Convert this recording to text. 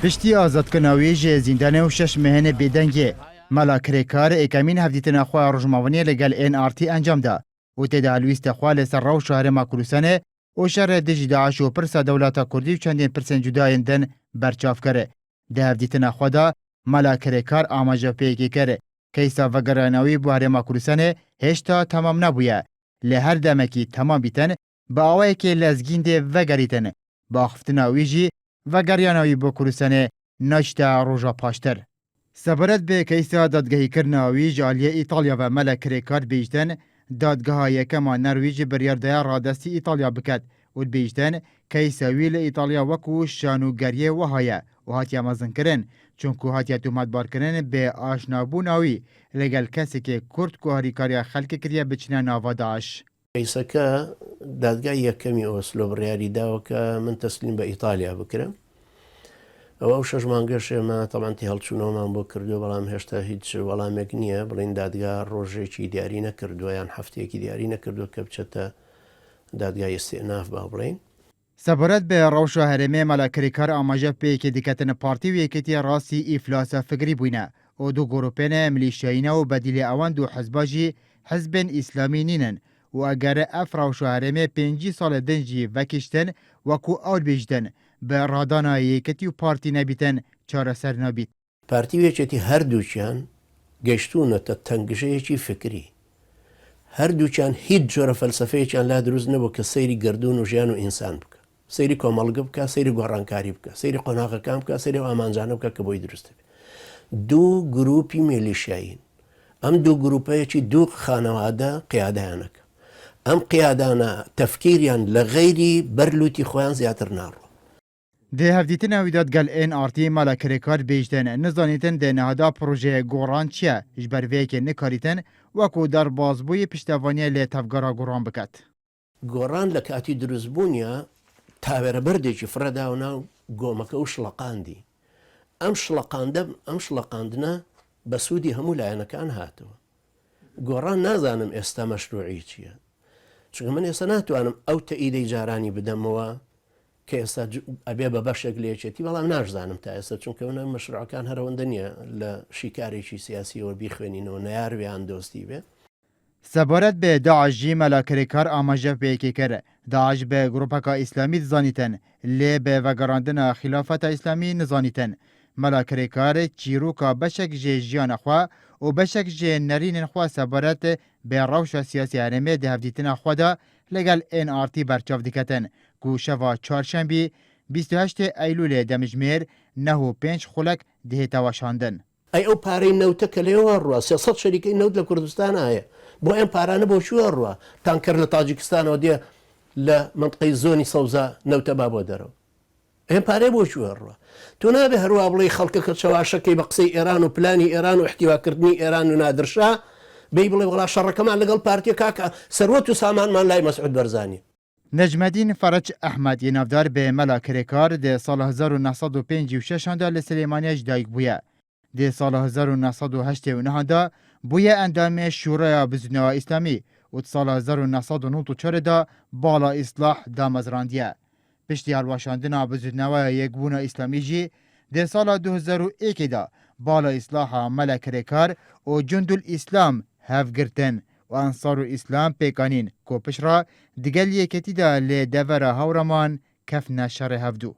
پشتی آزادکردنەوەی زیندانە و 6 مهنە بێدەنگێ مەلا کرێکار ئێکەمین هەفتیتنە خوا ڕۆژماوەنیە لەگەڵ NRT ئەنجامدا و تێدا هەلویستە خوا لەسەر ڕەو شارەما کوردستانê û şerê dijî Daeş û pirsa dewleta Kurdî û çendên pirsên cudayên din berçavkere. Di hevdîtina xwe de mala kirêkar amajepeyekê e. Keysa vegeranawî bu herêma Kurdistanê hêşta temam nebûye. Lê her demekî temam bîtin, bi awayekê lezgîn dê vegerîtin. Bi axiftina wî jî vegeryanawî bo Kurdistanê naçîta roja paştir. Sebaret bi keysa dadgehîkirina wî ji aliyê İtalya ve mala kirêkar bêjtin, dadgeha yekema Nerwîj ji biryardeya radestî İtalya biket û dibêjtin keysa wî li İtalya wekû şanûgeriyê wiha ye û hatiye mezinkirin çunku hatiye tûmetbarkirin bê aşinabûna wî legel kesekê Kurd ku herîkariya xelkê kiriye biçine nava Daeş. Keyseke dadgehê yekemî Oslo biryarî dawe ke min teslîm be İtalya bikirim. Ew 6 mangeşê me teban tê helçûnoma bo kirdiyo belam hêşta hiç welamek niye bilên dadgeha rojekî diyarî nekirdiwe yan hefteyekî diyarî nekirdiwe ke biçete dadgeha îstînaf ba bilên. Sebaret bi rewşa herêmê mala kirêkar amajepeyekê diketin partî û yekîtiya rastî îflasa fikrî bûne û du grupên milîşyayîne û bedîlê ewan du hizba jî hizbên îslamî nînin û eger ev rewşa herêmê 5 salê din jî vekiştin wekû ew dibêjtin bi radana yekîtî û partî nebîtin çareser nabît. Partî yekîtî her duçyan geştûne te tengişeyekî fikrî. Her duçyan hiç jora felsefeyekîan la dirûst nebû ke seyrî gerdûn û jiyan û însan bike. Seyrî komelgî bike, seyrî guhrankarî bike, seyrî qonaxekan bike, seyrî amancane bike ke boî dirûst bibe. Du grûpî milîşyayîn. Em du grûpeyekî du xanewade qiyadeyan dike. Em qiyadana tefkîriyan li xeyrî berlûtî xweyan zêdetir naro. Di hevdîtina wî de gel NRT mala kirêkar bêjtin nizanîtin de nehada projeyê goran çi ye ji ber vê yekê nikarîtin wekû derbasbûyî piştevaniyê lê tevgera goran biket. Goran li katî dirûstbûniya tavêreberdekî fireda nav gomeke û şileqandî. Em şileqandina bi sûdî hemû layanekan hatiwe. Goran nazanim êsta meşruî çi ye. Çunku min êsta natwanim ew teîdê caranî bidemەوە کە ئێستا ئەبێ بە بەشێک لێچێتی بەڵام ناشزانم تا ئێستا چونکە منە مەشروعەکان هەرەوەندە نییە لە شیکارێکی سیاسیەوە بیخوێنینەوە نەیارویان دۆستی بێ. Sebaret bi Daeş jî mela kirêkar amajepeyekê kere. Daeş bi grupeka îslamî dizanîtin lê bi vegerandina xîlafeta îslamî nizanîtin. Mela kirêkar çîroka beşek ji jiyana xwe û beşek ji nerînên xwe sebaret bi rewşa siyasî herêmê di hevdîtina xwe de legel NRT berçav diketin. Ku şeva çarşembî 28 Eylûlê demijmêr neho 5 xulek dihêta weşandin. ئەی ئەو پارەی نەوتەکە لێوە ڕوە 300 شەریکەی نەوت لە کوردستان هەیە بۆ ئەم پارانە بۆ شووە ڕوە تانکەر لە تاجیکستانەوە دێ لە منطقەی زۆنی سەوزا نەوتە با بۆ دەرەوە ئەم پارەی بۆ شووە ڕوە تۆ نابێ هەروە بڵێ خەڵکەکە چاواشەکەی بە قسەی ئێران و پلانی ئێران و احتیواکردنی ئێران و نادرشا بێی بڵێ وڵا شەڕەکەمان لەگەڵ پارتیە کاکە سەروەت و سامانمان لای مەسعود بەرزانی. Necmedîn Fereç Ehmed yê navdar bi mela kirêkar di sala 1956 da li Silêmaniye ji dayîk bûye. Di sala 1989 da bûye endamê Şûraya Bizûnewa İslamî û di sala 1994 da Bala İslah damezrandiye. Piştî helweşandina Bizûnewaya Yekbûna İslamî jî di sala 2001 da Bala İslaha mela kirêkar û Cundul İslam hevgirtin û Ansarul İslam pêkanîn ku pişra digel yeketî de lê devera hewraman kefne şerê hevdû.